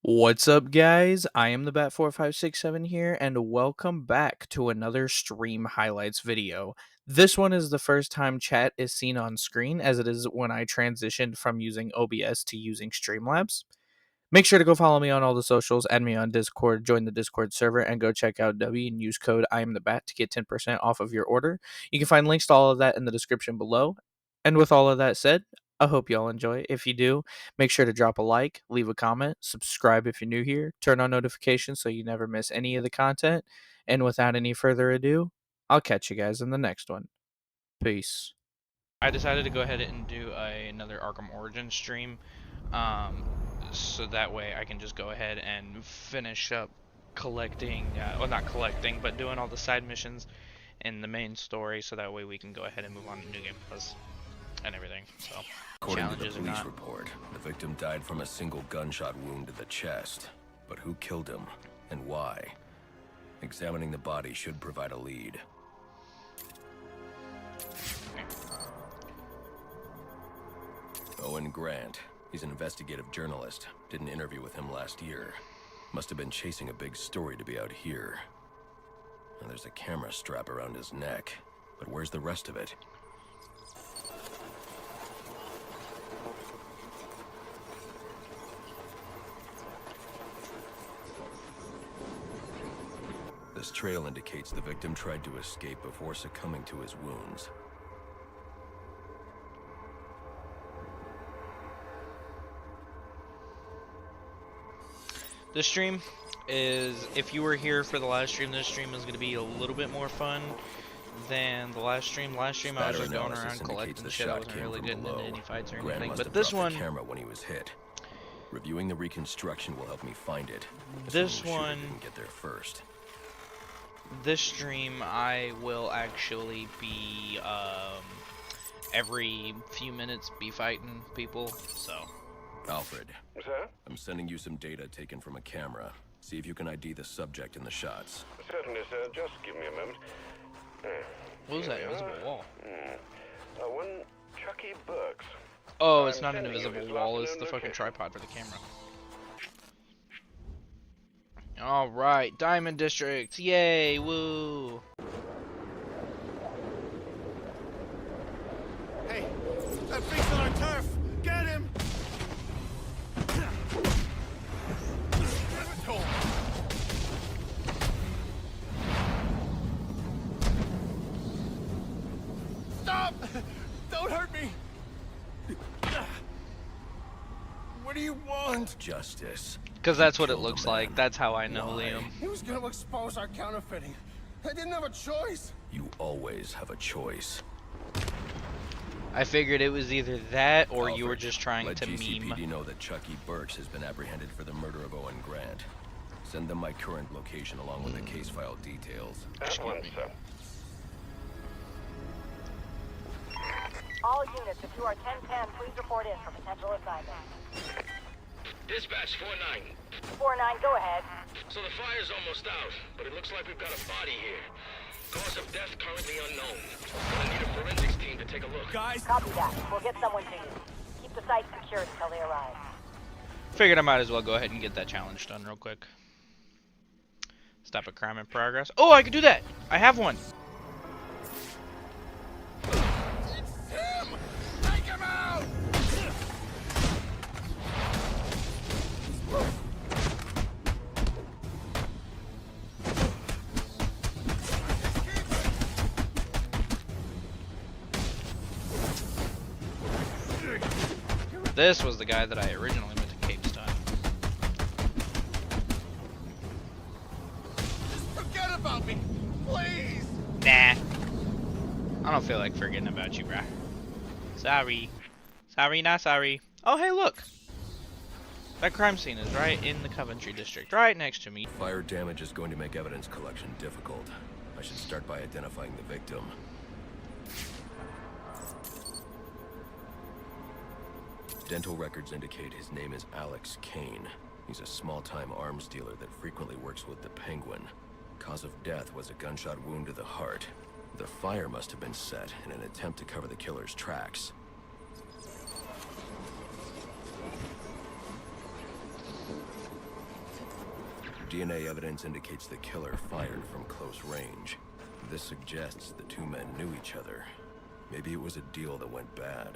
What's up, guys? I am the Bat4567 here, and welcome back to another stream highlights video. This one is the first time chat is seen on screen, as it is when I transitioned from using OBS to using Streamlabs. Make sure to go follow me on all the socials, add me on Discord, join the Discord server, and go check out W and use code I am the Bat to get 10% off of your order. You can find links to all of that in the description below. And with all of that said, I hope y'all enjoy. If you do, make sure to drop a like, leave a comment, subscribe if you're new here, turn on notifications so you never miss any of the content. And without any further ado, I'll catch you guys in the next one. Peace. I decided to go ahead and do another Arkham Origins stream, so that way I can just go ahead and finish up collecting, well, not collecting, but doing all the side missions in the main story, so that way we can go ahead and move on to New Game Plus and everything. So, according to the police report, the victim died from a single gunshot wound to the chest. But who killed him, and why? Examining the body should provide a lead. Owen Grant. He's an investigative journalist. Did an interview with him last year. Must have been chasing a big story to be out here. And there's a camera strap around his neck. But where's the rest of it? This trail indicates the victim tried to escape before succumbing to his wounds. This stream is, if you were here for the last stream, this stream is going to be a little bit more fun than the last stream. Last stream I was just going around collecting shit. I wasn't really getting into any fights or anything. But this one, camera when he was hit. Reviewing the reconstruction will help me find it. This one didn't get there first. This stream I will actually be every few minutes be fighting people. So, Alfred. Sir? I'm sending you some data taken from a camera. See if you can ID the subject in the shots. Certainly, sir. Just give me a moment. What was that invisible wall? One Chucky Burks. Oh, it's not an invisible wall. It's the fucking tripod for the camera. Alright, Diamond District. Yay, woo. Hey, that freak's on our turf. Get him! Stop! Don't hurt me! What do you want? Justice. Because that's what it looks like. That's how I know Liam. He was gonna expose our counterfeiting. I didn't have a choice. You always have a choice. I figured it was either that or Alfred, you were just trying let to GCPD meme. know that Chucky Burks has been apprehended for the murder of Owen Grant. Send them my current location along with the case file details. At once, sir. All units, if you are 1010, please report in for potential assignment. Dispatch 4-9. 4-9, go ahead. So the fire's almost out, but it looks like we've got a body here. Cause of death currently unknown. Gonna need a forensics team to take a look. Guys, Copy that. We'll get someone to you. Keep the site secured until they arrive. Figured I might as well go ahead and get that challenge done real quick. Stop a crime in progress. Oh, I can do that! I have one! it's him! Take him out! This was the guy that I originally went to Cape Stun. Forget about me, please! Nah. I don't feel like forgetting about you, bruh. Sorry. Sorry, not sorry. Oh, hey, look! That crime scene is right in the Coventry district, right next to me. Fire damage is going to make evidence collection difficult. I should start by identifying the victim. Dental records indicate his name is Alex Kane. He's a small-time arms dealer that frequently works with the Penguin. Cause of death was a gunshot wound to the heart. The fire must have been set in an attempt to cover the killer's tracks. DNA evidence indicates the killer fired from close range. This suggests the two men knew each other. Maybe it was a deal that went bad.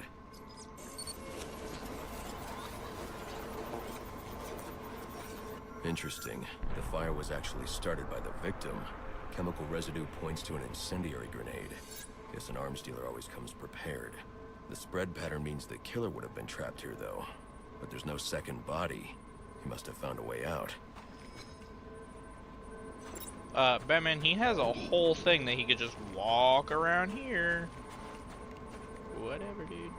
Interesting. The fire was actually started by the victim. Chemical residue points to an incendiary grenade. Guess an arms dealer always comes prepared. The spread pattern means the killer would have been trapped here, though. But there's no second body. He must have found a way out. Batman, he has a whole thing that he could just walk around here. Whatever, dude.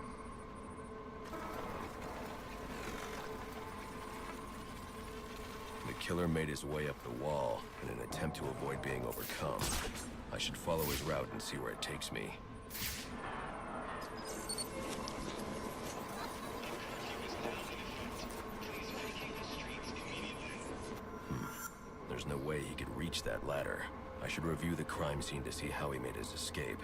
The killer made his way up the wall in an attempt to avoid being overcome. I should follow his route and see where it takes me. There's no way he could reach that ladder. I should review the crime scene to see how he made his escape.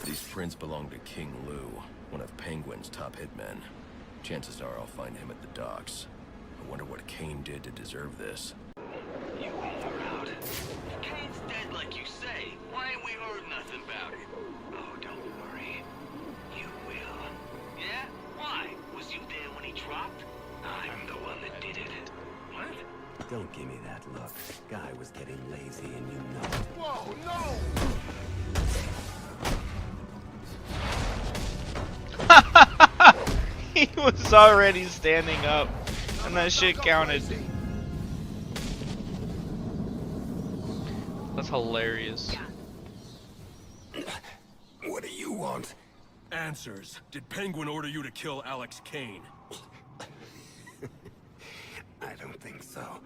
These prints belong to King Lou, one of Penguin's top hitmen. Chances are I'll find him at the docks. I wonder what Kane did to deserve this. You were out. Kane's dead like you say. Why ain't we heard nothing about it? Oh, don't worry. You will. Yeah? Why? Was you there when he dropped? I'm the one that did it. What? Don't give me that look. Guy was getting lazy and you know it. Whoa, no! He was already standing up, and that shit counted. That's hilarious. What do you want? Answers. Did Penguin order you to kill Alex Kane? I don't think so.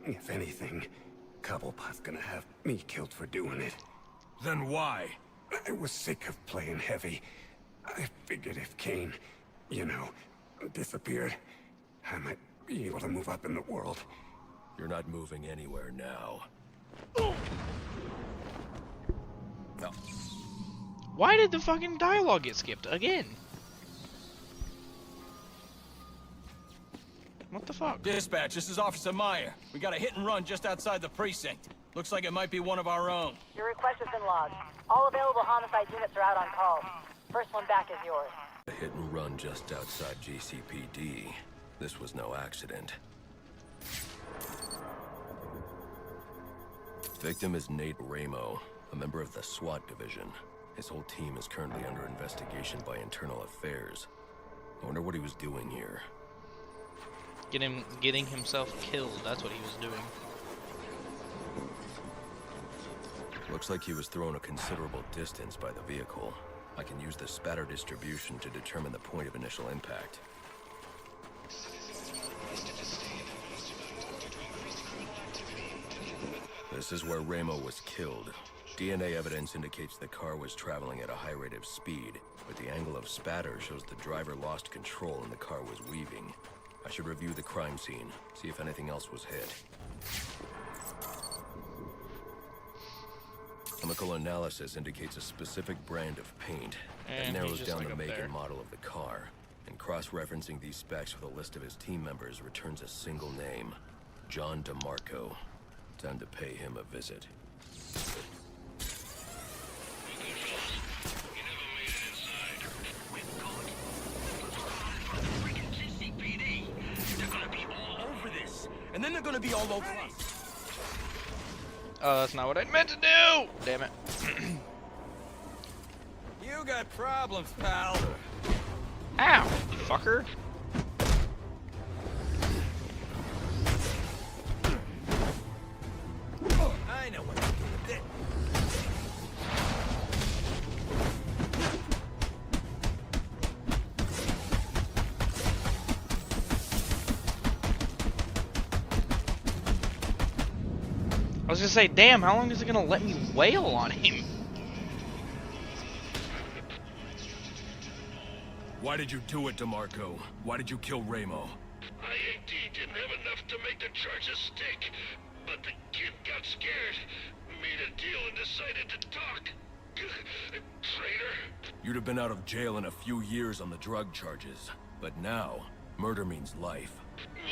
If anything, Cobblepot's gonna have me killed for doing it. Then why? I was sick of playing heavy. I figured if Kane, you know, disappeared, I might be able to move up in the world. You're not moving anywhere now. No. Why did the fucking dialogue get skipped again? What the fuck? Dispatch, this is Officer Meyer. We got a hit and run just outside the precinct. Looks like it might be one of our own. Your request has been logged. All available homicide units are out on call. First one back is yours. A hit and run just outside GCPD. This was no accident. Victim is Nate Ramo, a member of the SWAT division. His whole team is currently under investigation by Internal Affairs. I wonder what he was doing here. Getting himself killed. That's what he was doing. Looks like he was thrown a considerable distance by the vehicle. I can use the spatter distribution to determine the point of initial impact. This is where Ramo was killed. DNA evidence indicates the car was traveling at a high rate of speed, but the angle of spatter shows the driver lost control and the car was weaving. I should review the crime scene, see if anything else was hit. Chemical analysis indicates a specific brand of paint. It narrows down the make and model of the car. And cross-referencing these specs with a list of his team members returns a single name. John DeMarco. Time to pay him a visit. And then they're gonna be all over us. Oh, that's not what I meant to do! Damn it. You got problems, pal. Ow, fucker. I know what to do with it. I was gonna say, damn, how long is it gonna let me wail on him? Why did you do it, DeMarco? Why did you kill Ramo? IAD didn't have enough to make the charges stick, but the kid got scared, made a deal and decided to talk. Traitor. You'd have been out of jail in a few years on the drug charges. But now, murder means life. We'll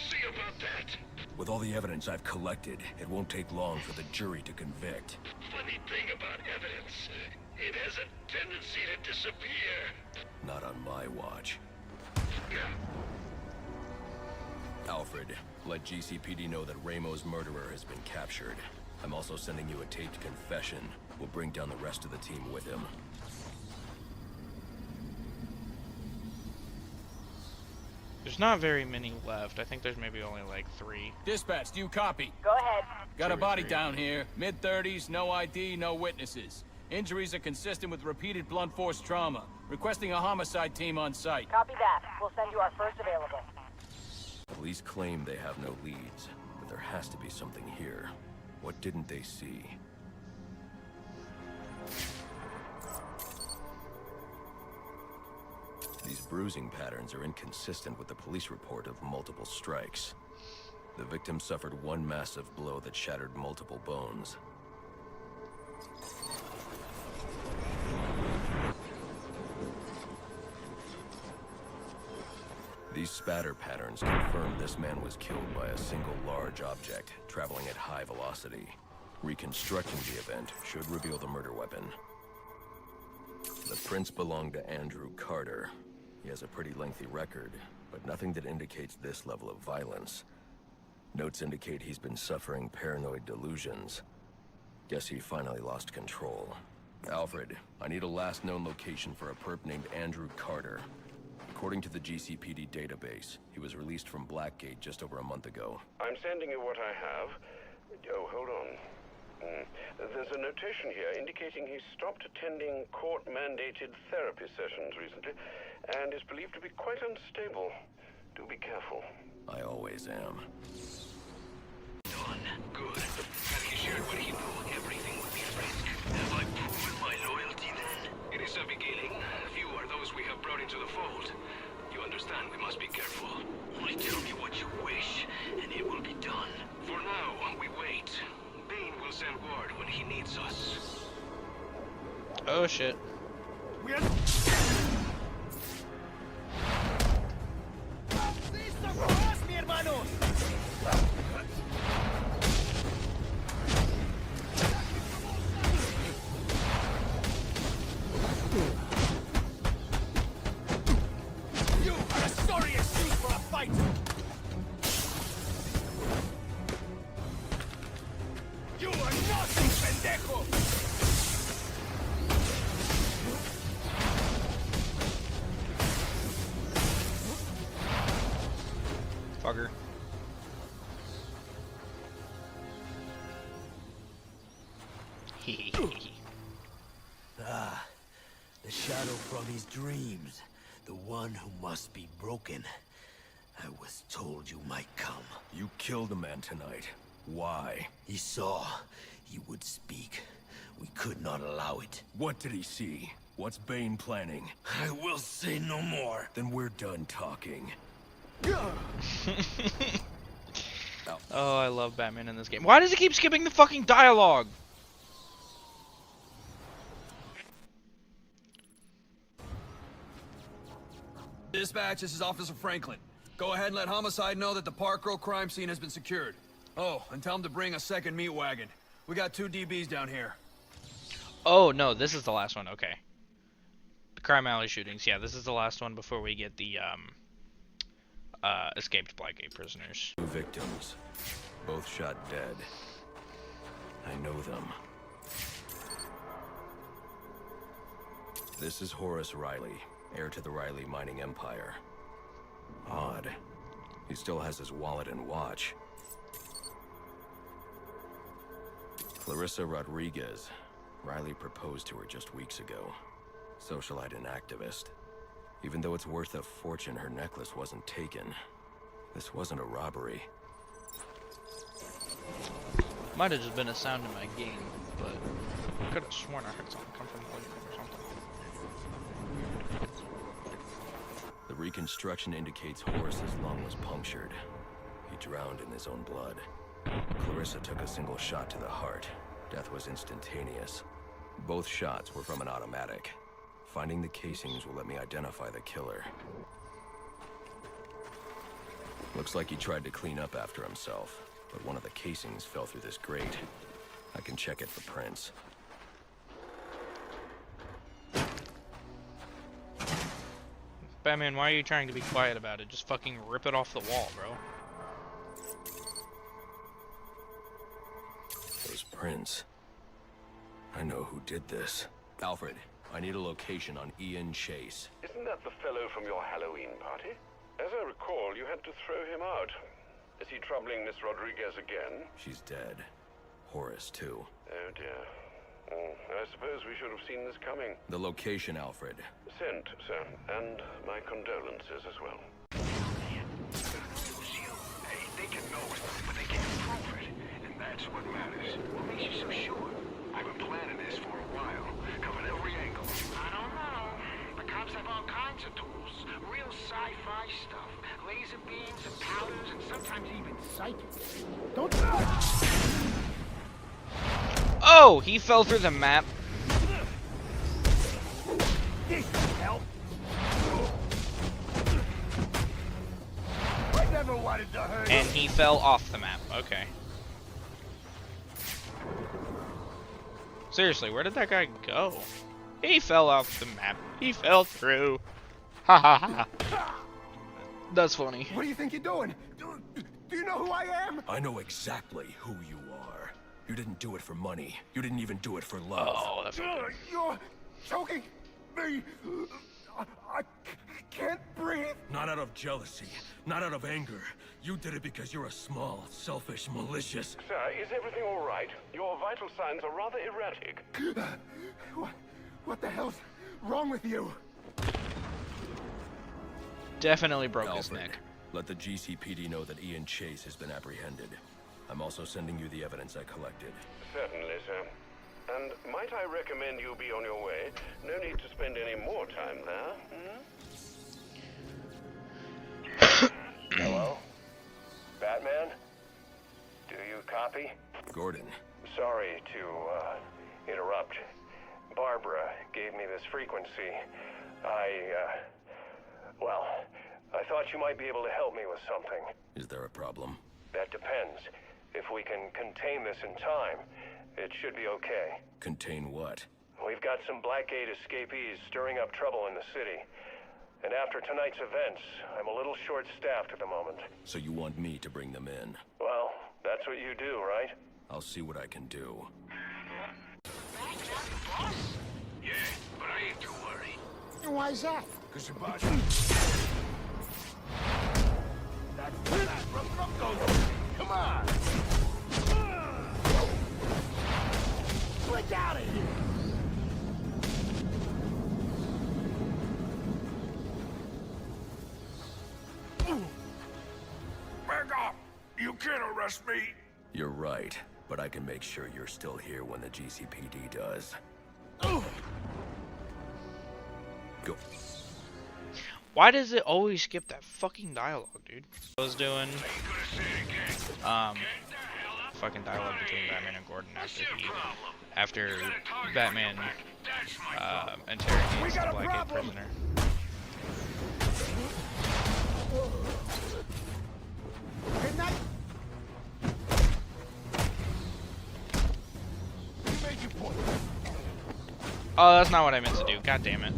see about that. With all the evidence I've collected, it won't take long for the jury to convict. Funny thing about evidence, it has a tendency to disappear. Not on my watch. Alfred, let GCPD know that Ramo's murderer has been captured. I'm also sending you a taped confession. We'll bring down the rest of the team with him. There's not very many left. I think there's maybe only like 3. Dispatch, do you copy? Go ahead. Got a 2 or body 3. down here. Mid-30s, no ID, no witnesses. Injuries are consistent with repeated blunt force trauma. Requesting a homicide team on site. Copy that. We'll send you our first available. Police claim they have no leads, but there has to be something here. What didn't they see? These bruising patterns are inconsistent with the police report of multiple strikes. The victim suffered one massive blow that shattered multiple bones. These spatter patterns confirm this man was killed by a single large object, traveling at high velocity. Reconstructing the event should reveal the murder weapon. The prints belong to Andrew Carter. He has a pretty lengthy record, but nothing that indicates this level of violence. Notes indicate he's been suffering paranoid delusions. Guess he finally lost control. Alfred, I need a last known location for a perp named Andrew Carter. According to the GCPD database, he was released from Blackgate just over a month ago. I'm sending you what I have. Oh, hold on. There's a notation here indicating he stopped attending court-mandated therapy sessions recently and is believed to be quite unstable. Do be careful. I always am. Done. Good. Have you shared what he knew? Everything would be at risk. Have I proven my loyalty then? It is a beginning. Few are those we have brought into the fold. You understand, we must be careful. Only tell me what you wish, and it will be done. For now, we wait. Bane will send word when he needs us. Oh shit. You are a sorry excuse for a fight! You are nothing, pendejo! Fucker. Ah, the shadow from his dreams. The one who must be broken. I was told you might come. You killed a man tonight. Why? He saw. He would speak. We could not allow it. What did he see? What's Bane planning? I will say no more. Then we're done talking. Oh, I love Batman in this game. Why does he keep skipping the fucking dialogue? Dispatch, this is Officer Franklin. Go ahead and let Homicide know that the Park Row crime scene has been secured. Oh, and tell him to bring a second meat wagon. We got 2 DBs down here. Oh, no, this is the last one. Okay. The Crime Alley shootings. Yeah, this is the last one before we get the, escaped Blackgate prisoners. 2 victims. Both shot dead. I know them. This is Horace Riley, heir to the Riley mining empire. Odd. He still has his wallet and watch. Clarissa Rodriguez. Riley proposed to her just weeks ago. Socialite and activist. Even though it's worth a fortune, her necklace wasn't taken. This wasn't a robbery. Might have just been a sound in my game, but I could have sworn I heard something come from the living room or something. The reconstruction indicates Horace's lung was punctured. He drowned in his own blood. Clarissa took a single shot to the heart. Death was instantaneous. Both shots were from an automatic. Finding the casings will let me identify the killer. Looks like he tried to clean up after himself, but one of the casings fell through this grate. I can check it for prints. Batman, why are you trying to be quiet about it? Just fucking rip it off the wall, bro. Those prints. I know who did this. Alfred, I need a location on Ian Chase. Isn't that the fellow from your Halloween party? As I recall, you had to throw him out. Is he troubling Miss Rodriguez again? She's dead. Horace, too. Oh dear. I suppose we should have seen this coming. The location, Alfred. Sent, sir. And my condolences as well. Hey, they can know it, but they can't prove it. And that's what matters. What makes you so sure? I've been planning this for a while. Covered every angle. I don't know. The cops have all kinds of tools. Real sci-fi stuff. Laser beams and powders and sometimes even psychics. Don't Oh, he fell through the map. This help. I never wanted to hurt And he fell off the map. Okay. Seriously, where did that guy go? He fell off the map. He fell through. Ha ha ha. That's funny. What do you think you're doing? Do you know who I am? I know exactly who you are. You didn't do it for money. You didn't even do it for love. Oh, that's good. You're choking me. I can't breathe. Not out of jealousy. Not out of anger. You did it because you're a small, selfish, malicious... Sir, is everything all right? Your vital signs are rather erratic. What the hell's wrong with you? Definitely broke his Alfred, neck. let the GCPD know that Ian Chase has been apprehended. I'm also sending you the evidence I collected. Certainly, sir. And might I recommend you be on your way? No need to spend any more time there. Hello? Batman? Do you copy? Gordon. Sorry to interrupt. Barbara gave me this frequency. Well, I thought you might be able to help me with something. Is there a problem? That depends. If we can contain this in time, it should be okay. Contain what? We've got some Blackgate escapees stirring up trouble in the city. And after tonight's events, I'm a little short-staffed at the moment. So you want me to bring them in? Well, that's what you do, right? I'll see what I can do. Yeah, but I ain't too worried. Why's that? Cause your boss... Come on! Click out of here! Back off! You can't arrest me! You're right, but I can make sure you're still here when the GCPD does. Go. Why does it always skip that fucking dialogue, dude? I was doing fucking dialogue between Batman and Gordon after Batman interrogates the Blackgate prisoner. Good night! You made your point. Oh, that's not what I meant to do. God damn it.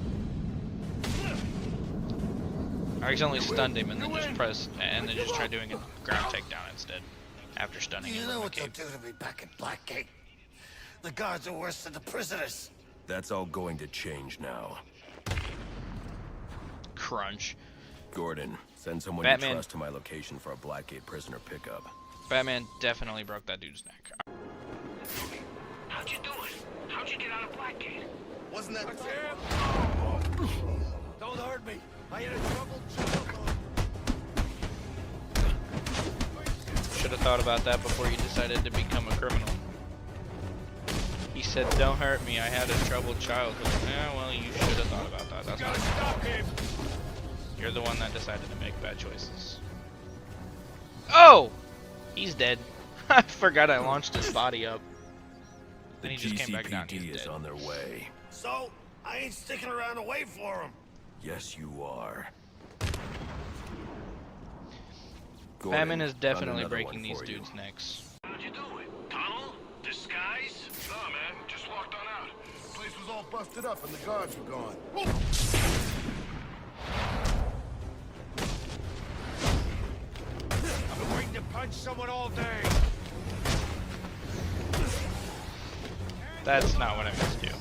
I accidentally stunned him and then just tried doing a ground takedown instead. After stunning him. You know what they'll do to me back at Blackgate? The guards are worse than the prisoners. That's all going to change now. Crunch. Gordon, send someone Batman. you trust to my location for a Blackgate prisoner pickup. Batman definitely broke that dude's neck. How'd you do it? How'd you get out of Blackgate? Wasn't that... Don't hurt me. I had a troubled child. Should have thought about that before you decided to become a criminal. He said, "Don't hurt me. I had a troubled childhood." Yeah, well, you should have thought about that. That's Gotta what stop him! you're the one that decided to make bad choices. Oh, he's dead. I forgot I launched his body up. The Then he just came back down. He's GCPD is dead. on their way. So, I ain't sticking around to wait for him. Yes, you are. Batman is Gordon, found definitely another breaking one these for you. dudes' necks. How'd you do it? Tunnel? Disguise? Nah, man. Just walked on out. The place was all busted up and the guards were gone. I've been waiting to punch someone all day. That's not what I meant to do.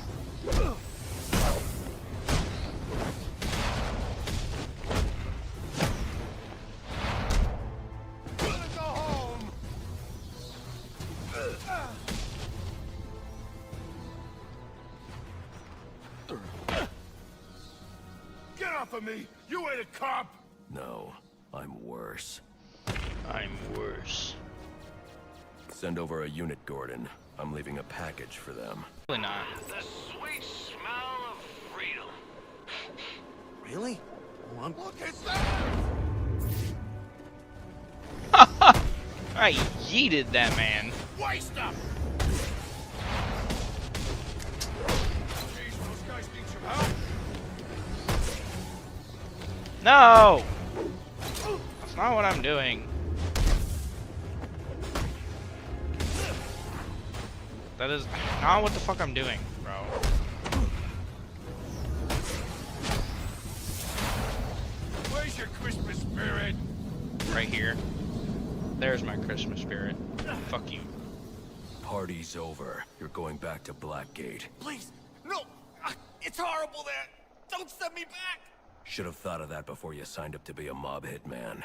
Gotta go home. Get off of me! You ain't a cop! No, I'm worse. I'm worse. Send over a unit, Gordon. I'm leaving a package for them. Probably not. The sweet smell of freedom. Really? Oh, I'm... Look at that! I yeeted that man. Waste up! Jeez, those guys need some help. No! That's not what I'm doing. That is not what the fuck I'm doing, bro. Where's your Christmas spirit? Right here. There's my Christmas spirit. Fuck you. Party's over. You're going back to Blackgate. Please, no! It's horrible there! Don't send me back! Should have thought of that before you signed up to be a mob hitman.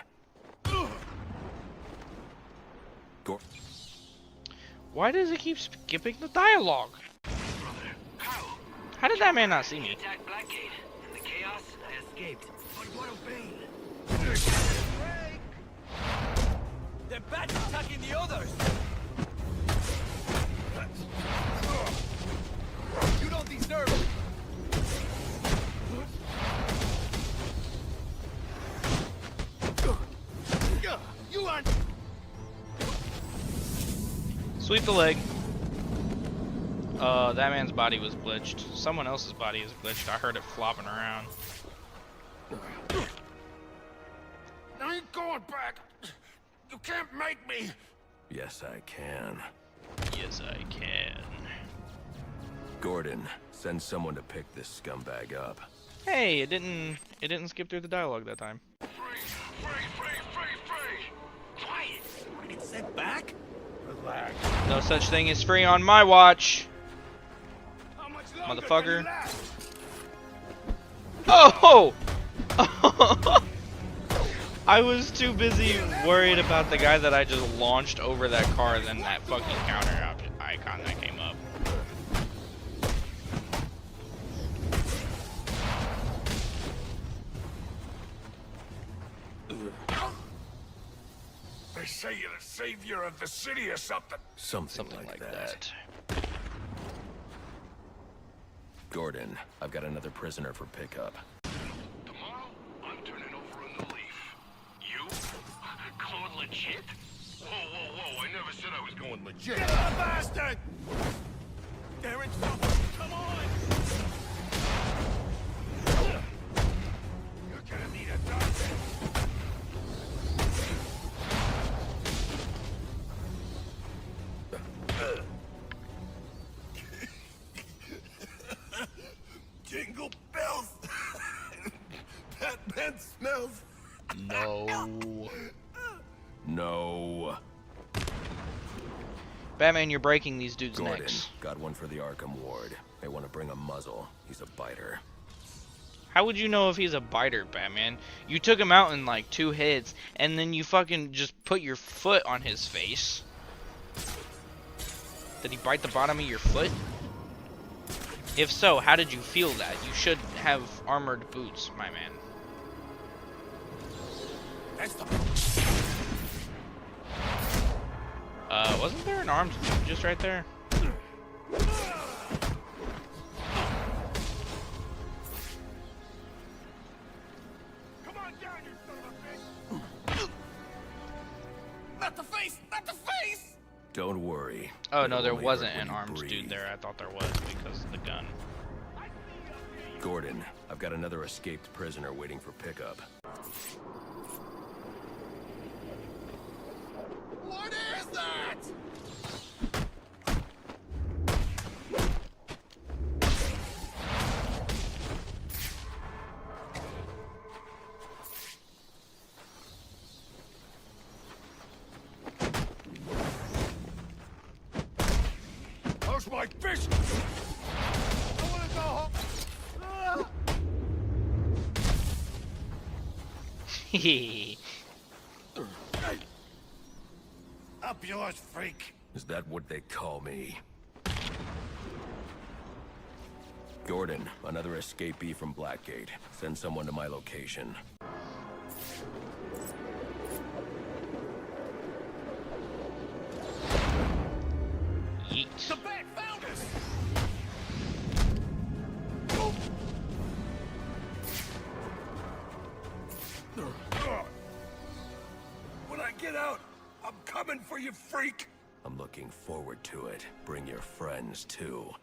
Why does it keep skipping the dialogue? Brother, Carl. How did that man not see me? Attacked Blackgate. In the chaos, I escaped. But what a pain. They're back attacking the others! You don't deserve it! You aren't... Sweep the leg. That man's body was glitched. Someone else's body is glitched. I heard it flopping around. I ain't going back. You can't make me. Yes, I can. Yes, I can. Gordon, send someone to pick this scumbag up. Hey, it didn't skip through the dialogue that time. Free, free, free, free, free. Quiet. I get sent back? Relax. No such thing as free on my watch. How much longer Motherfucker. can you last? Oh! I was too busy worried about the guy that I just launched over that car than that fucking counter icon that came up. They say you're the savior of the city or something. Something like that. Gordon, I've got another prisoner for pickup. Tomorrow, I'm turning over a new leaf. You? Going legit? Whoa, whoa, whoa. I never said I was going legit. Get up, bastard! They're in trouble! Come on! You're gonna need a doctor. Jingle bells! Batman smells! No. No. Batman, you're breaking these dudes' Gordon, necks. got one for the Arkham ward. They want to bring a muzzle. He's a biter. How would you know if he's a biter, Batman? You took him out in like 2 hits, and then you fucking just put your foot on his face. Did he bite the bottom of your foot? If so, how did you feel that? You should have armored boots, my man. That's the... Wasn't there an armed dude just right there? Come on down, you son of a bitch. Not the face! Not the face! Don't worry. Oh It'll no, there only wasn't hurt when an you armed breathe. dude there. I thought there was because of the gun. Gordon, I've got another escaped prisoner waiting for pickup. What is that? How's my fish? I want to go home. Hehe. Up yours, freak. Is that what they call me? Gordon, another escapee from Blackgate. Send someone to my location. Yeet. The bat found us. When I get out, I'm coming for you, freak! I'm looking forward to it. Bring your friends, too.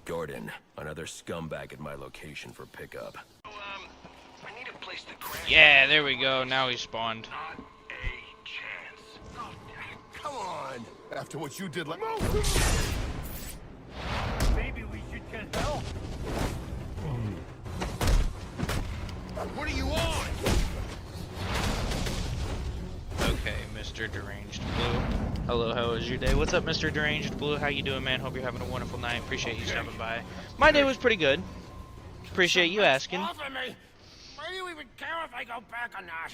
Gordon, another scumbag at my location for pickup. I need a place to crash. Yeah, there we go. Now he spawned. Not a chance. Oh, Come on. After what you did, like. maybe we should get help. What are you on? Okay, Mr. Deranged Blue. Hello, how was your day? What's up, Mr. Deranged Blue? How you doing, man? Hope you're having a wonderful night. Appreciate you stopping by. My day was pretty good. Appreciate you asking. Off of me. Why do you even care if I go back or not?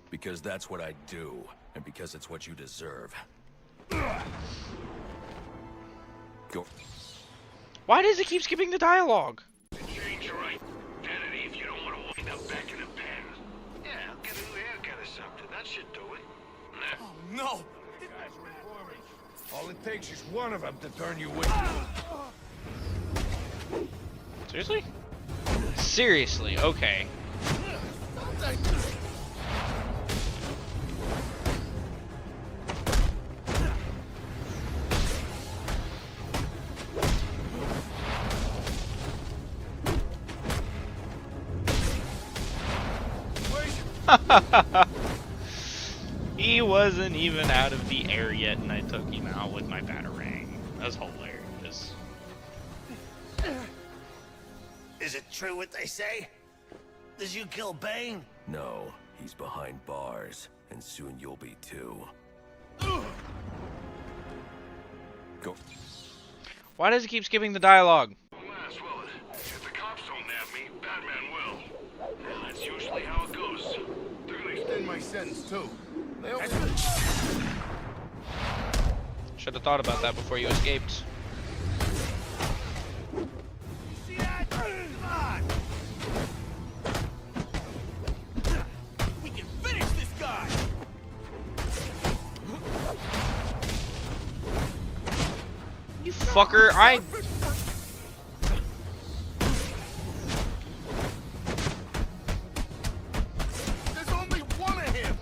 Because that's what I do, and because it's what you deserve. Go. Why does it keep skipping the dialogue? Change your identity if you don't want to wind up back in a pen. Yeah, I'll get a new haircut or something. That should do it. Nah. Oh, no. All it takes is one of them to turn you in. Seriously? Seriously, okay. He wasn't even out of the air yet, and I took him out with my batarang. That's hilarious. Is it true what they say? Did you kill Bane? No, he's behind bars, and soon you'll be too. Go. Why does it keep skipping the dialogue? Might as well. If the cops don't nab me, Batman will. And that's usually how it goes. They're gonna extend my sentence, too. They only... Should have thought about that before you escaped. See that? Come on! We can finish this guy! You fucker, I... There's only one of him!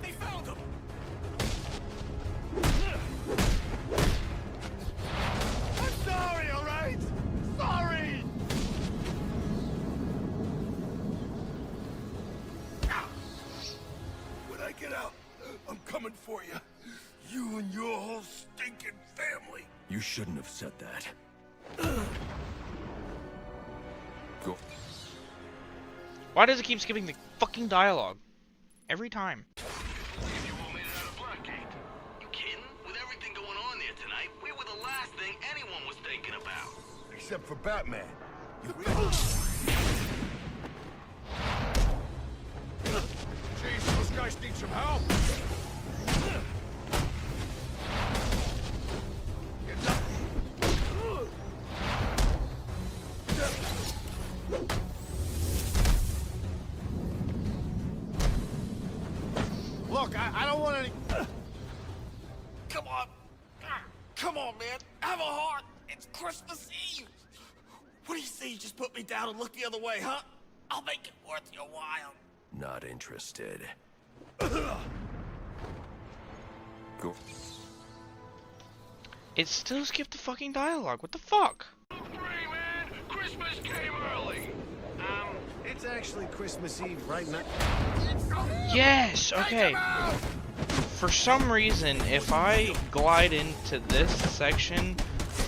They found him! I'm sorry, alright? Sorry! When I get out, I'm coming for you. You and your whole stinking family. You shouldn't have said that. Go. Why does it keep skipping the fucking dialogue? Every time. If you won't make it out of Blackgate. You kidding? With everything going on there tonight, we were the last thing anyone was thinking about. Except for Batman. Jeez, those guys need some help. Look, I don't want any... Come on. Come on, man. Have a heart. It's Christmas Eve. What do you say you just put me down and look the other way, huh? I'll make it worth your while. Not interested. Go. It still skipped the fucking dialogue. What the fuck? Free, man! Christmas came early! It's actually Christmas Eve right now. Yes, okay. For some reason, if I glide into this section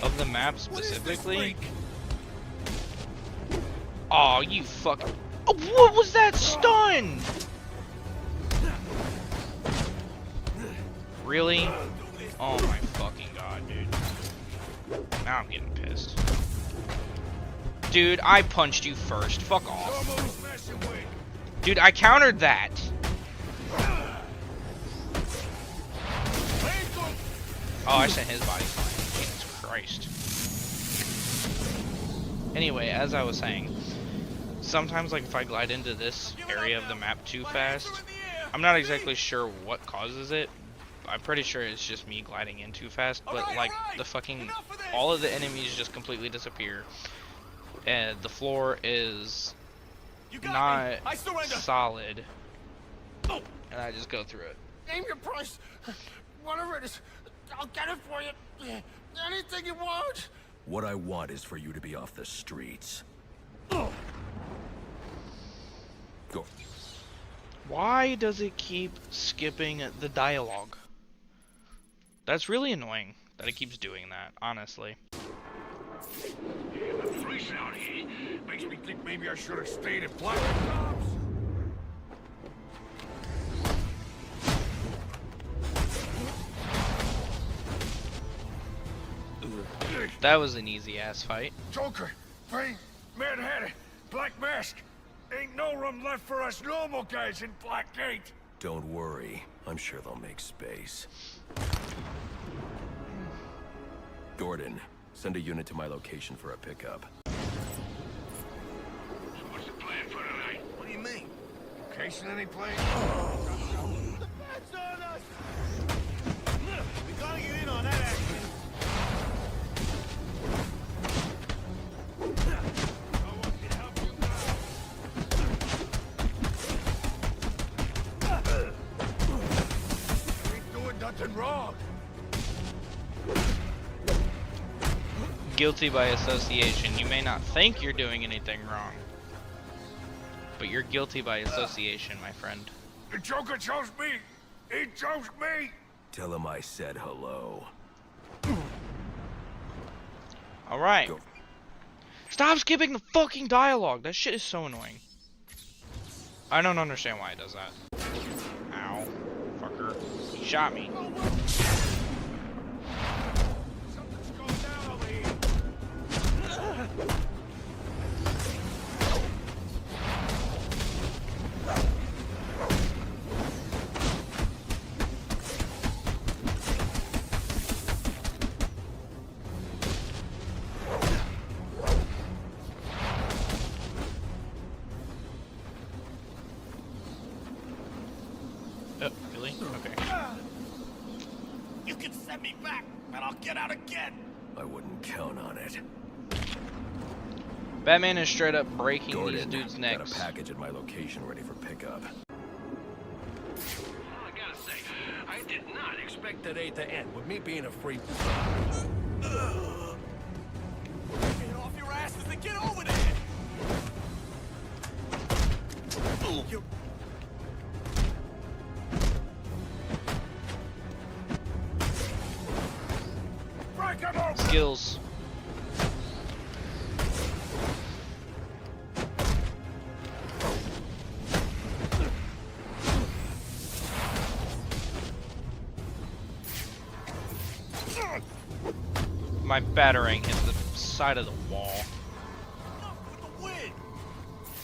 of the map specifically... Oh, you fucking... Oh, what was that stun? Really? Oh my fucking god, dude. Now I'm getting pissed. Dude, I punched you first. Fuck off. Dude, I countered that. Oh, I sent his body flying. Jesus Christ. Anyway, as I was saying, sometimes, like, if I glide into this area of the map too fast, I'm not exactly sure what causes it. I'm pretty sure it's just me gliding in too fast, but, like, the fucking... all of the enemies just completely disappear. And the floor is not solid. And I just go through it. Name your price. Whatever it is, I'll get it for you. Anything you want. What I want is for you to be off the streets. Go. Why does it keep skipping the dialogue? That's really annoying that it keeps doing that, honestly. The police out here makes me think maybe I should have stayed at Black Ops. That was an easy ass fight. Joker, Bane, Mad Hatter, Black Mask. Ain't no room left for us normal guys in Blackgate. Don't worry. I'm sure they'll make space. Gordon, send a unit to my location for a pickup. So what's the plan for tonight? What do you mean? Casing any plane? That's on us. We gotta get in on that action. Nothing wrong. Guilty by association. You may not think you're doing anything wrong, but you're guilty by association, my friend. The Joker chose me. He chose me. Tell him I said hello. Alright. Go. Stop skipping the fucking dialogue. That shit is so annoying. I don't understand why it does that. Ow. Fucker. He shot me. Something's going down over here. Oh, really? Okay. You can send me back, and I'll get out again. I wouldn't count on it. Batman is straight up breaking Gordon, these dudes' necks. got a package at my location ready for pickup. I gotta say, I did not expect today to end with me being a free. Get off your asses and get over there. You... Break him open! Skills. My batarang hit the side of the wall. with the wind.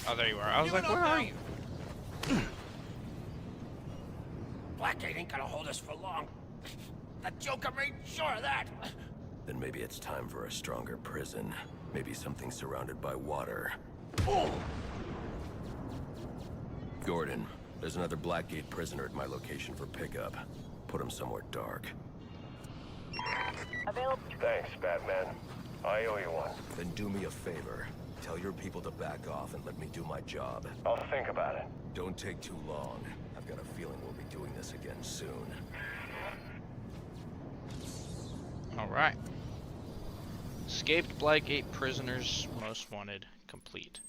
Oh, there you are. I was like, where are you? Blackgate ain't gonna hold us for long. That Joker made sure of that. Then maybe it's time for a stronger prison. Maybe something surrounded by water. Gordon, there's another Blackgate prisoner at my location for pickup. Put him somewhere dark. Available. Thanks, Batman. I owe you one. Then do me a favor. Tell your people to back off and let me do my job. I'll think about it. Don't take too long. I've got a feeling we'll be doing this again soon. Alright. Escaped Blackgate prisoners most wanted complete.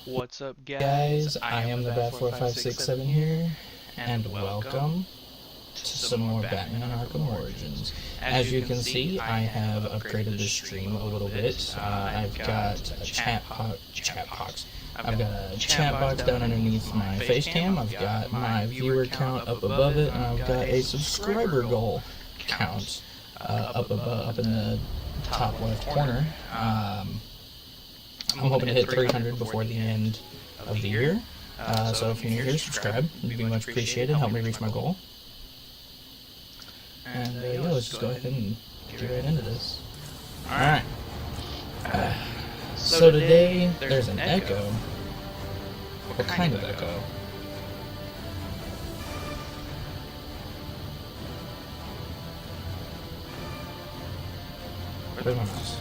What's up, guys? I am the Bat4567 here, and welcome to some more Batman Arkham Origins. As you can see, I have upgraded the stream a little bit. I've got a chat box. I've got a chat box down underneath my face cam. I've got my viewer count up above it, and I've got a subscriber goal count up in the top left corner. I'm hoping to hit 300 before the end of the year. So if you're new here, subscribe. It'd be much appreciated. Help me reach my goal. And yeah, let's just go ahead and get right into this. Alright. So today, there's an echo. What kind of echo? Where's my mouse?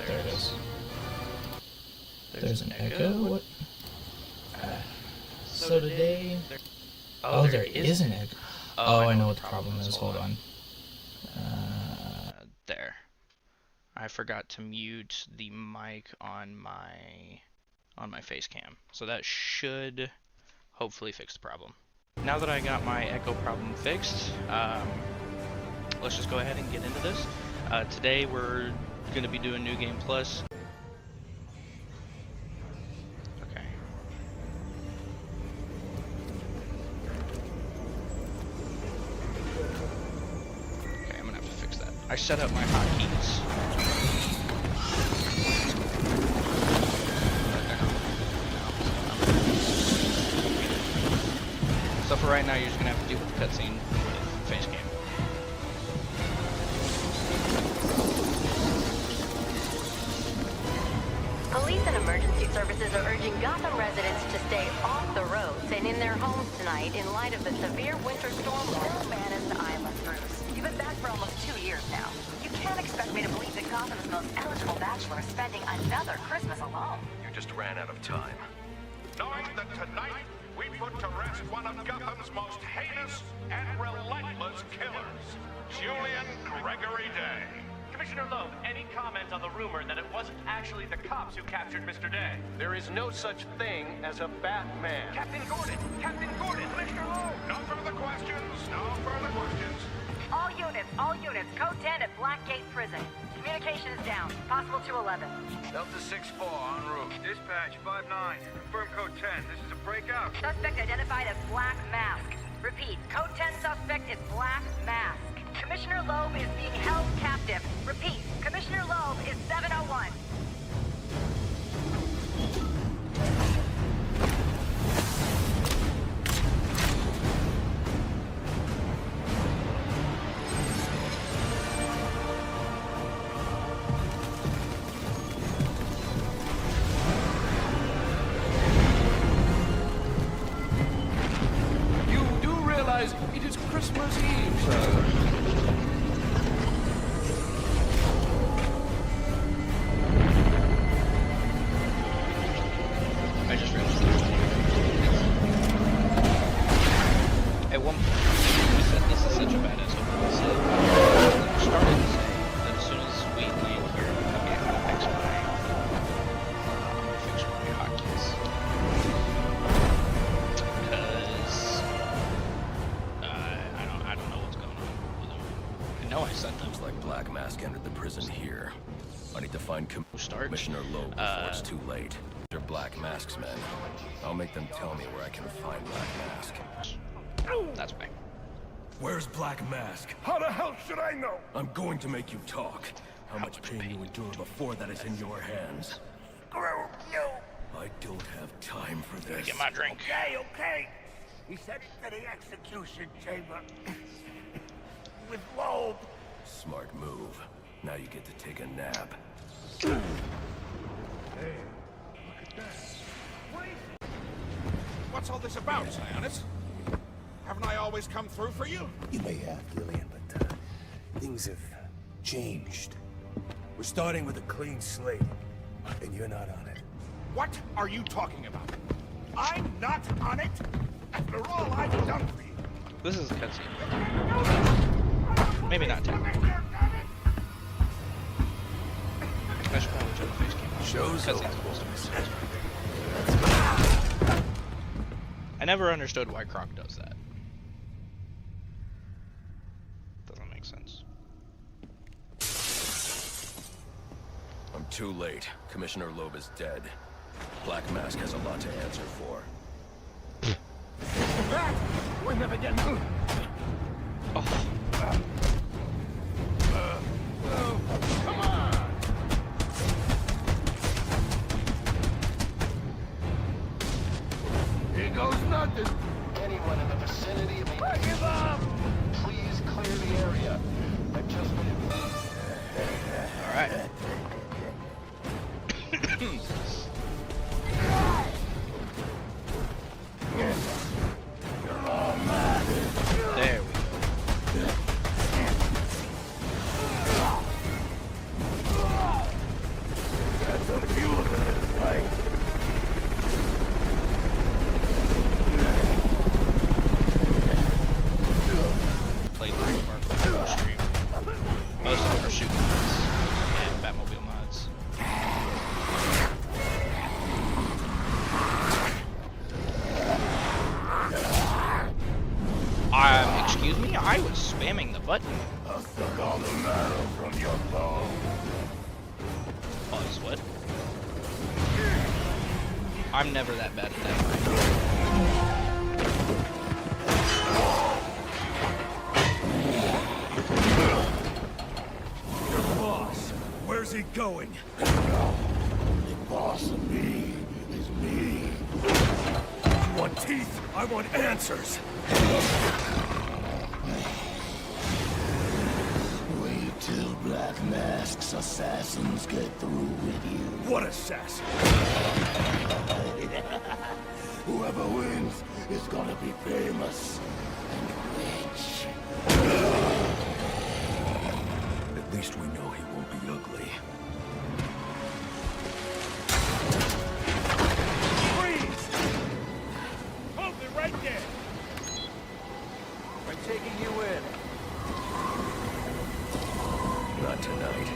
There it is. There's an echo? What? So today... Oh, there is an echo. Oh, I know what the problem is. Hold on. There. I forgot to mute the mic on my face cam. So that should hopefully fix the problem. Now that I got my echo problem fixed, let's just go ahead and get into this. Today we're going to be doing New Game Plus. Okay. Okay, I'm going to have to fix that. I set up my hotkeys. So for right now, you're just going to have to deal with the cutscene with face cam. Police and emergency services are urging Gotham residents to stay off the roads and in their homes tonight in light of the severe winter storm. Bannon's Island, Bruce. You've been back for almost 2 years now. You can't expect me to believe that Gotham's most eligible bachelor is spending another Christmas alone. You just ran out of time. Knowing that tonight we put to rest one of Gotham's most heinous and relentless killers, Julian Gregory Day. Commissioner Loeb, any comment on the rumor that it wasn't actually the cops who captured Mr. Day? There is no such thing as a Batman. Captain Gordon! Captain Gordon! Commissioner Loeb! No further questions. No further questions. All units, code 10 at Blackgate Prison. Communication is down. Possible to 11. Delta 6-4 en route. Dispatch 5-9. Confirm code 10. This is a breakout. Suspect identified as Black Mask. Repeat, code 10 suspect is Black Mask. Commissioner Loeb is being held captive. Repeat, Commissioner Loeb is 701. You do realize it is Christmas Eve, sir. I just realized at one point we said this is such a badass opening. We started to say that as soon as we land here, okay, I'm gonna fix my hotkeys. Because I don't know what's going on with them. I know I set them. Looks like Black Mask entered the prison here. I need to find Commissioner Loeb before it's too late. They're Black Mask's men. I'll make them tell me where I can find Black Mask. That's me. Where's Black Mask? How the hell should I know? I'm going to make you talk. How much pain you endure before that is in your hands. No. I don't have time for this. Get my drink. Okay. He said it to the execution chamber. With Loeb. Smart move. Now you get to take a nap. What's all this about, Sionis? Haven't I always come through for you? You may have, Gillian, but things have changed. We're starting with a clean slate, and you're not on it. What are you talking about? I'm not on it? After all I've done for you. This is a cutscene. Maybe not technically. I should probably check the face cam. Show's over. I never understood why Croc does that. Doesn't make sense. I'm too late. Commissioner Loeb is dead. Black Mask has a lot to answer for. We're never getting... Oh. Come on! Here goes nothing. Anyone in the vicinity of the... Break him up! Please clear the area. I've just been... Alright. There we go. That's a beautiful fight. Played through the Arkham stream. Most of them are shooting mods and Batmobile mods. Excuse me? I was spamming the button. I'll suck all the marrow from your bone. Pause, what? I'm never that bad at that. Your boss, where's he going? The boss of me is me. You want teeth? I want answers. Wait till Black Mask's assassins get through with you. What assassin? Whoever wins is gonna be famous and rich. At least we know he won't be ugly. Freeze! Hold it right there! We're taking you in. Not tonight.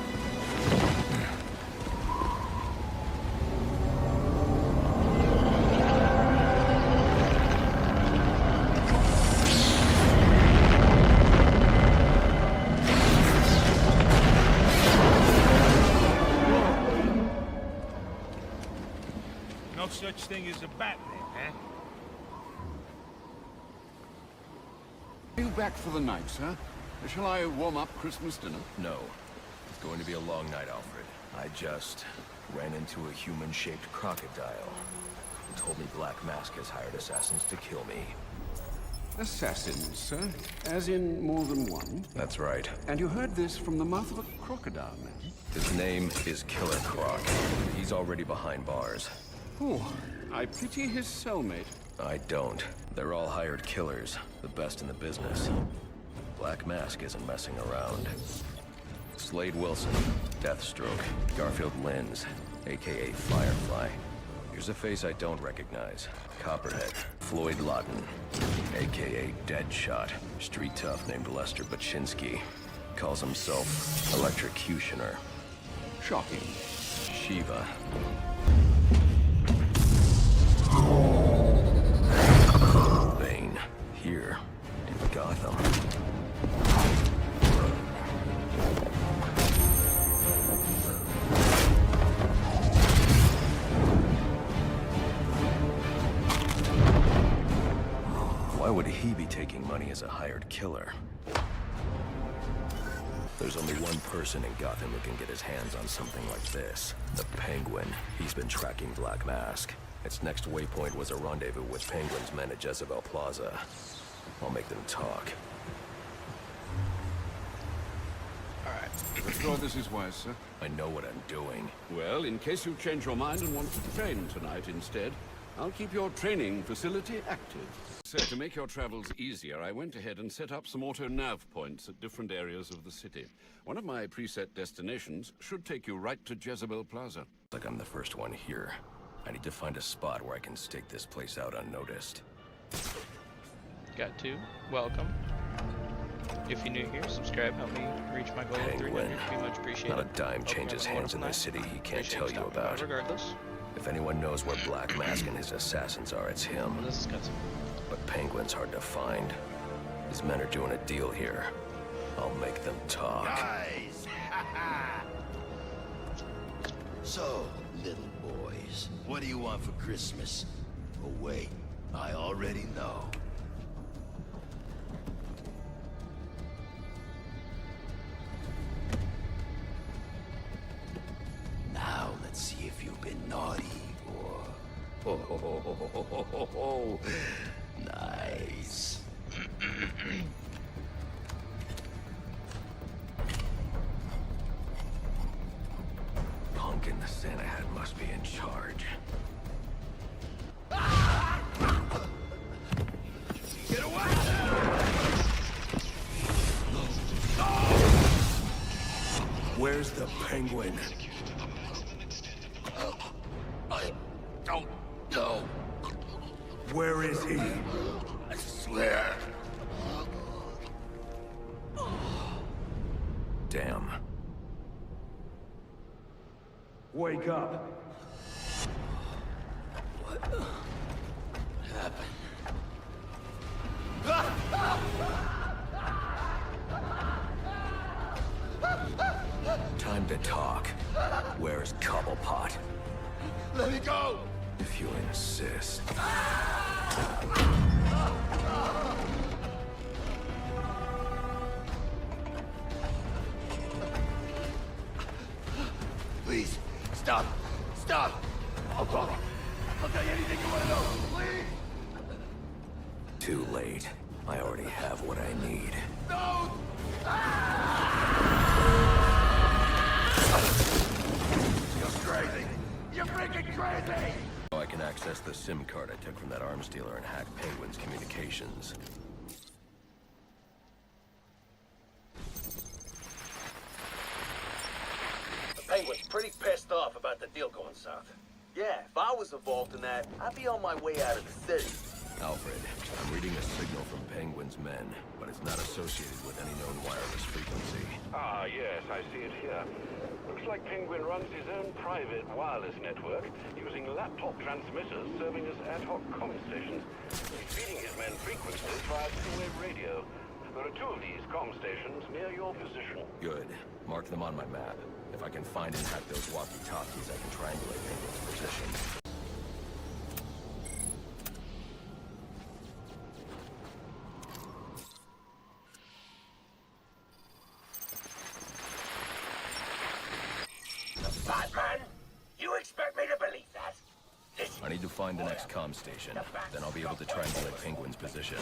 No such thing as a Batman, huh? Are you back for the night, sir? Shall I warm up Christmas dinner? No. It's going to be a long night, Alfred. I just ran into a human-shaped crocodile. He told me Black Mask has hired assassins to kill me. Assassins, sir? As in more than one? That's right. And you heard this from the mouth of a crocodile, man? His name is Killer Croc. He's already behind bars. Oh, I pity his cellmate. I don't. They're all hired killers, the best in the business. Black Mask isn't messing around. Slade Wilson, Deathstroke, Garfield Lynns, aka Firefly. Here's a face I don't recognize. Copperhead, Floyd Lawton, aka Deadshot. Street tough named Lester Baczynski. Calls himself Electrocutioner. Shocking. Shiva. Bane, here in Gotham. Why would he be taking money as a hired killer? There's only one person in Gotham who can get his hands on something like this. The Penguin. He's been tracking Black Mask. Its next waypoint was a rendezvous with Penguin's men at Jezebel Plaza. I'll make them talk. Alright. I'm sure this is wise, sir. I know what I'm doing. Well, in case you change your mind and want to train tonight instead, I'll keep your training facility active. So, to make your travels easier, I went ahead and set up some auto-nav points at different areas of the city. One of my preset destinations should take you right to Jezebel Plaza. Like I'm the first one here. I need to find a spot where I can stake this place out unnoticed. Got 2. Welcome. If you're new here, subscribe, help me reach my goal of 300. It'd be much appreciated. Not a dime changes hands in this city he can't tell you about. Regardless. If anyone knows where Black Mask and his assassins are, it's him. Well, this is cutscene. But Penguin's hard to find. His men are doing a deal here. I'll make them talk. Nice! So, little boys, what do you want for Christmas? Oh wait, I already know. Now let's see if you've been naughty or... Oh, nice. Pumpkin the Santa hat must be in charge. Get away! Where's the Penguin? I don't know. Where is he? I swear. Damn. Wake up. What happened? Time to talk. Where's Cobblepot? Let me go! If you insist. Please, stop! Stop! I'll tell you anything you want to know, please! Too late. I already have what I need. No! You're crazy! You're freaking crazy! I can access the SIM card I took from that arms dealer and hack Penguin's communications. The Penguin's pretty pissed off about the deal going south. Yeah, if I was involved in that, I'd be on my way out of the city. Alfred, I'm reading a signal from Penguin's men, but it's not associated with any known wireless frequency. Ah, yes, I see it here. Looks like Penguin runs his own private wireless network using laptop transmitters serving as ad hoc comm stations. He's feeding his men frequencies via two-way radio. There are 2 of these comm stations near your position. Good. Mark them on my map. If I can find and hack those walkie-talkies, I can triangulate Penguin's position. Batman? You expect me to believe that? I need to find the next comm station. Then I'll be able to triangulate Penguin's position.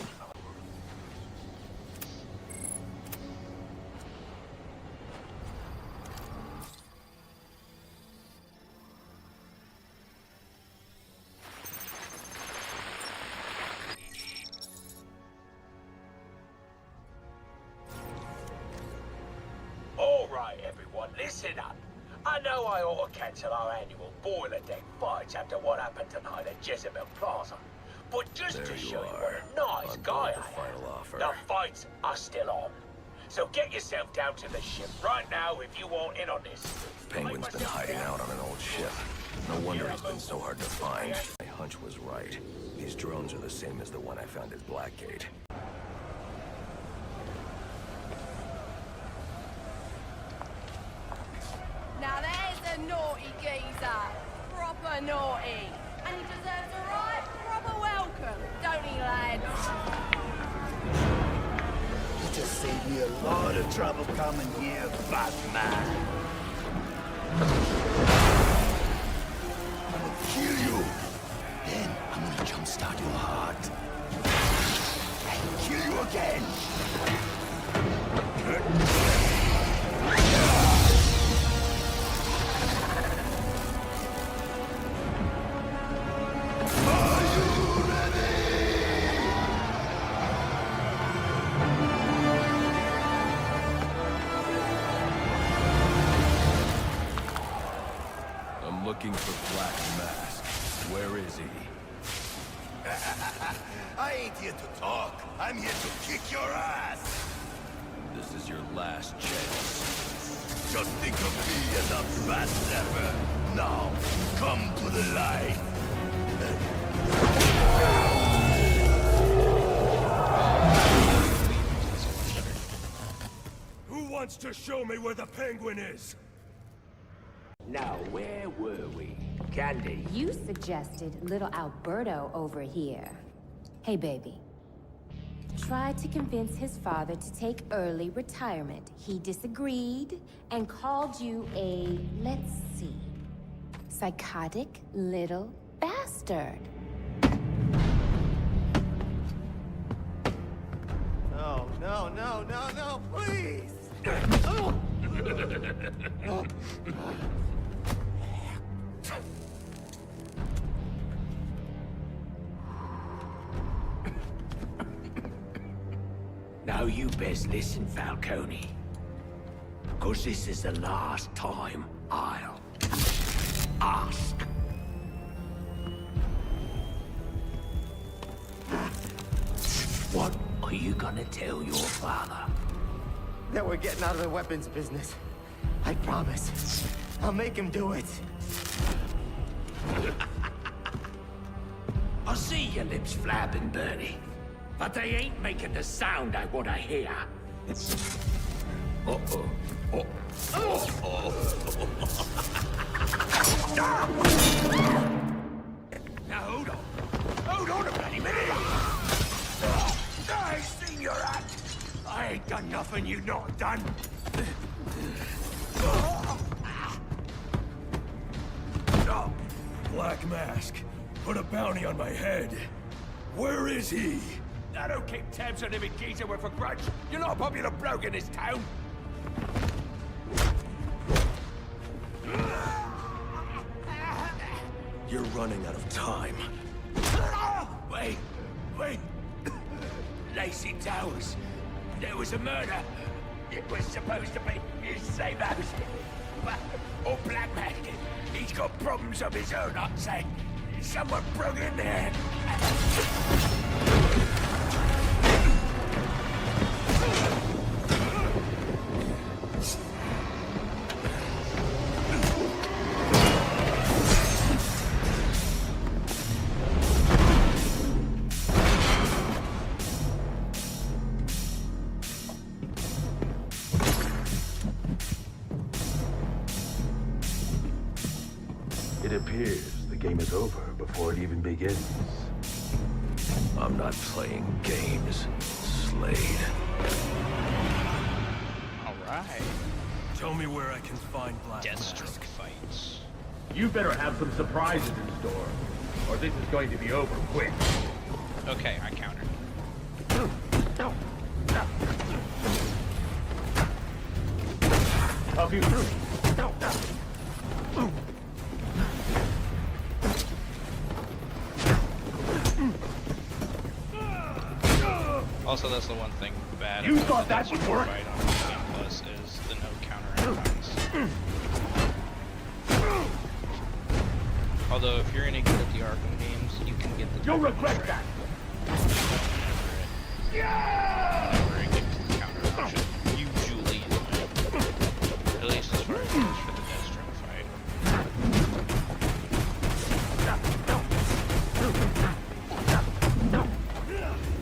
All right, everyone, listen up. I know I ought to cancel our annual boiler deck fights after what happened tonight at Jezebel Plaza. But just There to you show you are, what a nice on guy board I the am, final offer. the fights are still on. So get yourself down to the ship right now if you want in on this. Penguin's been hiding out on an old ship. No wonder he's been so hard to find. My hunch was right. These drones are the same as the one I found at Blackgate. Now there's a naughty geezer. Proper naughty. And he deserves a right proper welcome, don't he, lads? You just saved me a lot of trouble coming here, Batman. I'm gonna kill you. Then I'm gonna jumpstart your heart. And kill you again. I'm looking for Black Mask. Where is he? I ain't here to talk. I'm here to kick your ass. This is your last chance. Just think of me as a bad stepper. Now, come to the light. Who wants to show me where the penguin is? Now, where were we? Candy. You suggested little Alberto over here. Hey, baby. Tried to convince his father to take early retirement. He disagreed and called you a, let's see, psychotic little bastard. No, no, no, no, no, please! Now you best listen, Falcone. 'Cause this is the last time I'll ask. What are you gonna tell your father? That we're getting out of the weapons business. I promise. I'll make him do it. I see your lips flapping, Bernie. But they ain't making the sound I want to hear. Uh-oh. Oh. Now hold on. Hold on a bloody minute. I seen your act. I ain't done nothing you not done. Black Mask. Put a bounty on my head. Where is he? I don't keep tabs on every geezer with a grudge. You're not a popular bloke in this town. You're running out of time. Wait. Lacey Towers. There was a murder. It was supposed to be his safe house. Or Black Mask. He's got problems of his own, I'd say. Someone broke in there. It appears the game is over before it even begins. I'm not playing games, Slade. Alright. Tell me where I can find Black Deathstroke fights. You better have some surprises in store, or this is going to be over quick. Okay, I countered. Help you through. Also, that's the one thing bad You about thought the that would Deathstroke work? fight on Game Plus is the no counter icons. Although, if you're any good at the Arkham games, you can get the. You'll regret that. Yeah! Where it gives the counter option. Usually, at least as far as it is for the Deathstroke fight.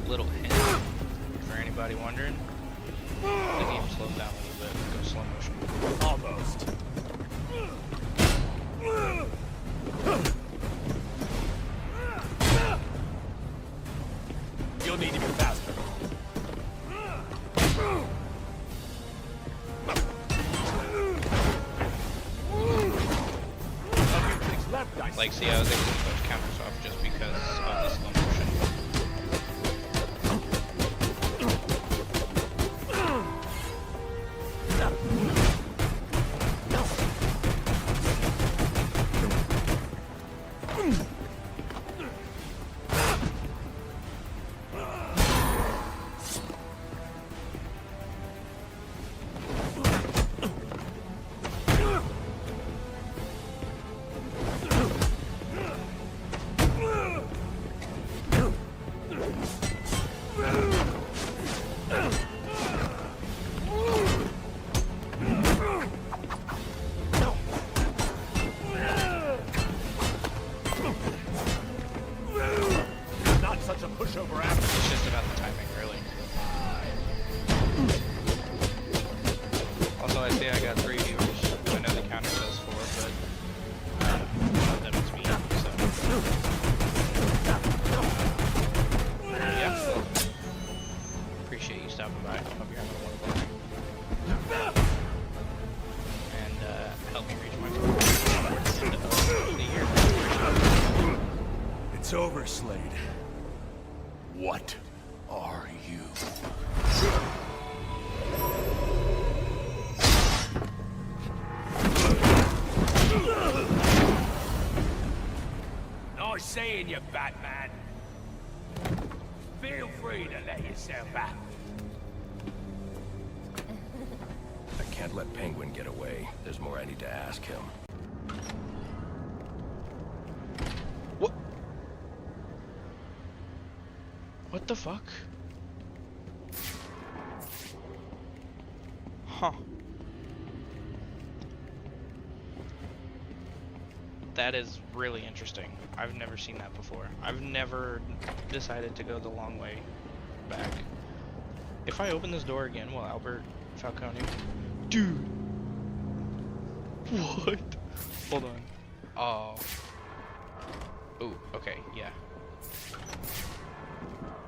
Little hint for anybody wondering. The game slows down a little bit. Go slow motion. Almost. You'll need to be faster. Like, see, I was able to put those counters off just because of the slow motion. So I say I got 3 viewers. I know the counter says 4, but one of them is me. So yeah. Appreciate you stopping by. Hope you're having a wonderful night. And help me reach my goal at the end of the year. It's over, Slade. What are you? Nice seeing you, Batman. Feel free to let yourself out. I can't let Penguin get away. There's more I need to ask him. What the fuck? Huh. That is really interesting. I've never seen that before. I've never decided to go the long way back. If I open this door again, will Albert Falcone? Dude! What? Hold on. Oh. Ooh, okay, yeah.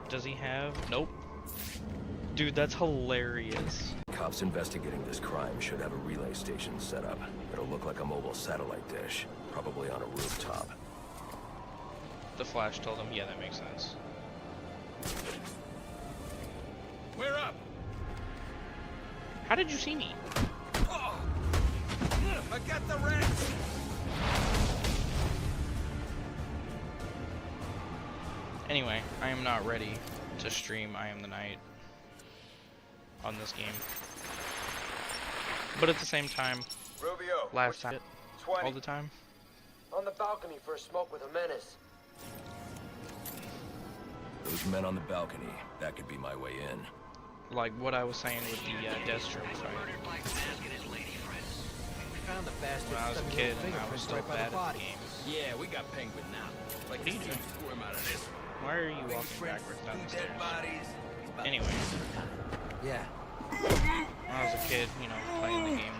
Does he have? Nope. Dude, that's hilarious. Cops investigating this crime should have a relay station set up. It'll look like a mobile satellite dish, probably on a rooftop. The Flash told him, yeah, that makes sense. We're up. How did you see me? Oh. I got the rats. Anyway, I am not ready to stream I Am the Night on this game. But at the same time, Rubio, last time, 20. all the time. On the balcony for a smoke with a menace. Those men on the balcony, that could be my way in. Like what I was saying with the Deathstroke fight. When I was a kid and I was still bad at the game. Yeah, we got Penguin now. Like, What are you doing? Swim out of this one. Why are you walking backwards down the stairs? Anyway. Yeah. When I was a kid, you know, playing the game.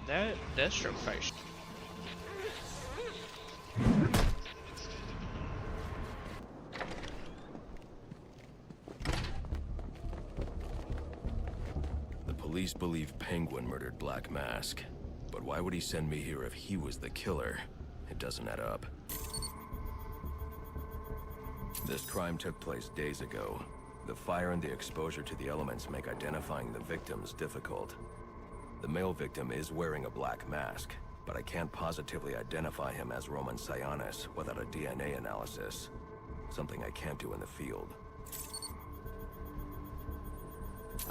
That Deathstroke fight. The police believe Penguin murdered Black Mask. But why would he send me here if he was the killer? It doesn't add up. This crime took place days ago. The fire and the exposure to the elements make identifying the victims difficult. The male victim is wearing a black mask, but I can't positively identify him as Roman Sionis without a DNA analysis. Something I can't do in the field.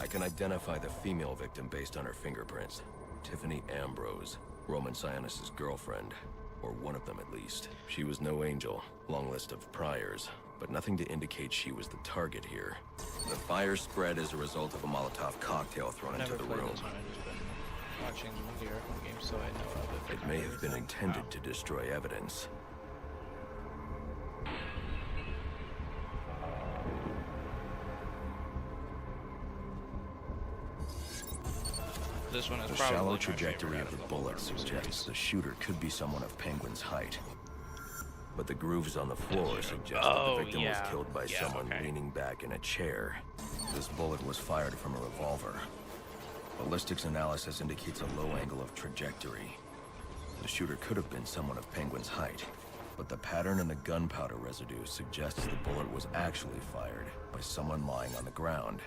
I can identify the female victim based on her fingerprints. Tiffany Ambrose, Roman Sionis' girlfriend. Or one of them at least. She was no angel, long list of priors, but nothing to indicate she was the target here. The fire spread as a result of a Molotov cocktail thrown into the room. This one. I've just been watching the Arkham games, so I know of it. It may have been intended to destroy evidence. This one is The probably shallow trajectory of the bullet suggests the shooter could be someone of Penguin's height. But the grooves on the floor suggest that the victim was killed by someone leaning back in a chair. This bullet was fired from a revolver. Ballistics analysis indicates a low angle of trajectory. The shooter could have been someone of Penguin's height, but the pattern in the gunpowder residue suggests the bullet was actually fired by someone lying on the ground.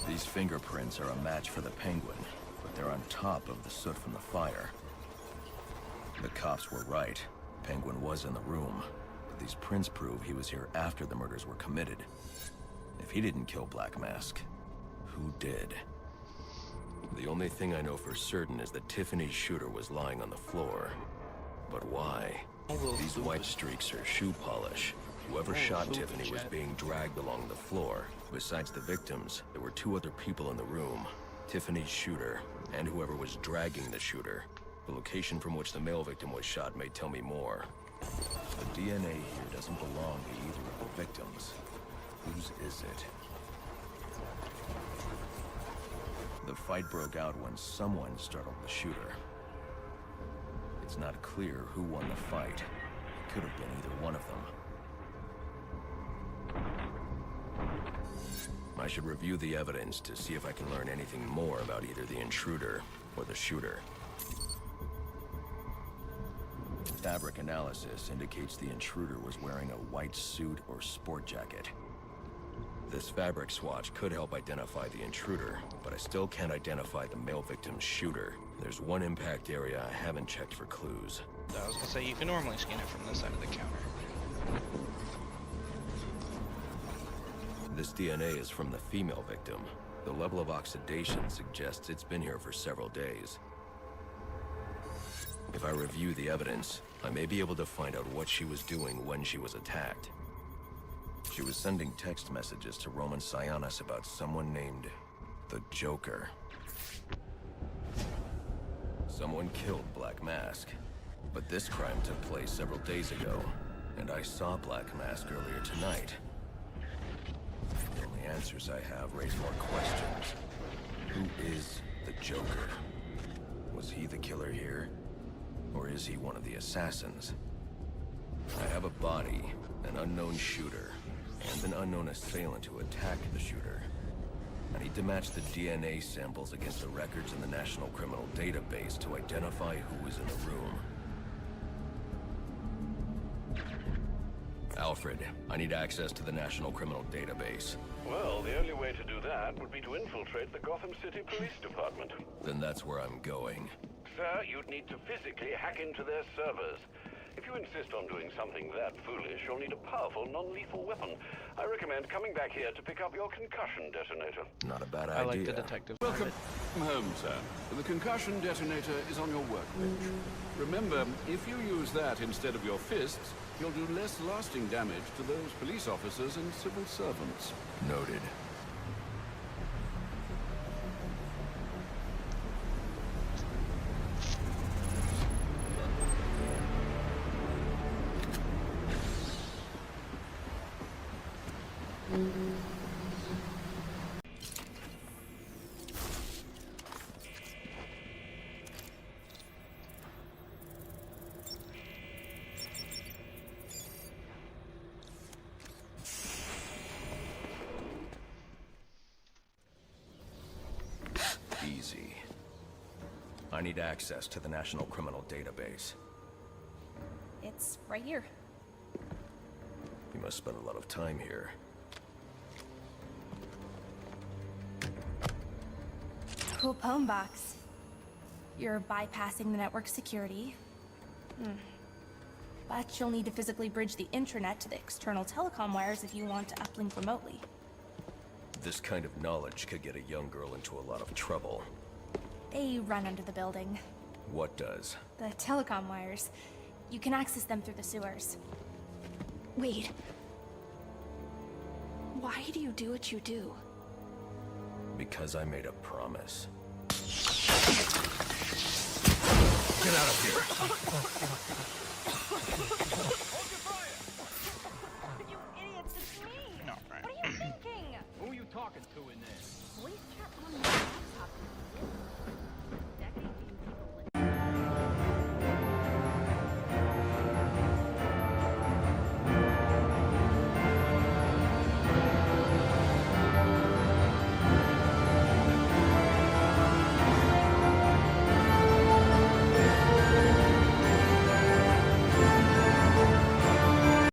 These fingerprints are a match for the Penguin, but they're on top of the soot from the fire. The cops were right. Penguin was in the room, but these prints prove he was here after the murders were committed. If he didn't kill Black Mask, who did? The only thing I know for certain is that Tiffany's shooter was lying on the floor. But why? These white streaks are shoe polish. Whoever shot Tiffany was being dragged along the floor. Besides the victims, there were 2 other people in the room. Tiffany's shooter, and whoever was dragging the shooter. The location from which the male victim was shot may tell me more. The DNA here doesn't belong to either of the victims. Whose is it? The fight broke out when someone startled the shooter. It's not clear who won the fight. It could have been either one of them. I should review the evidence to see if I can learn anything more about either the intruder or the shooter. Fabric analysis indicates the intruder was wearing a white suit or sport jacket. This fabric swatch could help identify the intruder, but I still can't identify the male victim's shooter. There's one impact area I haven't checked for clues. I was gonna say, you can normally scan it from this side of the counter. This DNA is from the female victim. The level of oxidation suggests it's been here for several days. If I review the evidence, I may be able to find out what she was doing when she was attacked. She was sending text messages to Roman Sionis about someone named the Joker. Someone killed Black Mask, but this crime took place several days ago, and I saw Black Mask earlier tonight. The only answers I have raise more questions. Who is the Joker? Was he the killer here? Or is he one of the assassins? I have a body, an unknown shooter, and an unknown assailant who attacked the shooter. I need to match the DNA samples against the records in the National Criminal Database to identify who was in the room. Alfred, I need access to the National Criminal Database. Well, the only way to do that would be to infiltrate the Gotham City Police Department. Then that's where I'm going. Sir, you'd need to physically hack into their servers. If you insist on doing something that foolish, you'll need a powerful, non-lethal weapon. I recommend coming back here to pick up your concussion detonator. Not a bad idea. I like the detective. Welcome home, sir. The concussion detonator is on your workbench. Remember, if you use that instead of your fists, you'll do less lasting damage to those police officers and civil servants. Noted. Easy. I need access to the National Criminal Database. It's right here. You must spend a lot of time here. Cool poem box. You're bypassing the network security. But you'll need to physically bridge the intranet to the external telecom wires if you want to uplink remotely. This kind of knowledge could get a young girl into a lot of trouble. They run under the building. What does? The telecom wires. You can access them through the sewers. Wait. Why do you do what you do? Because I made a promise. Get out of here! You idiots, it's me! No, right. What are you thinking? Who are you talking to in there? Voice chat on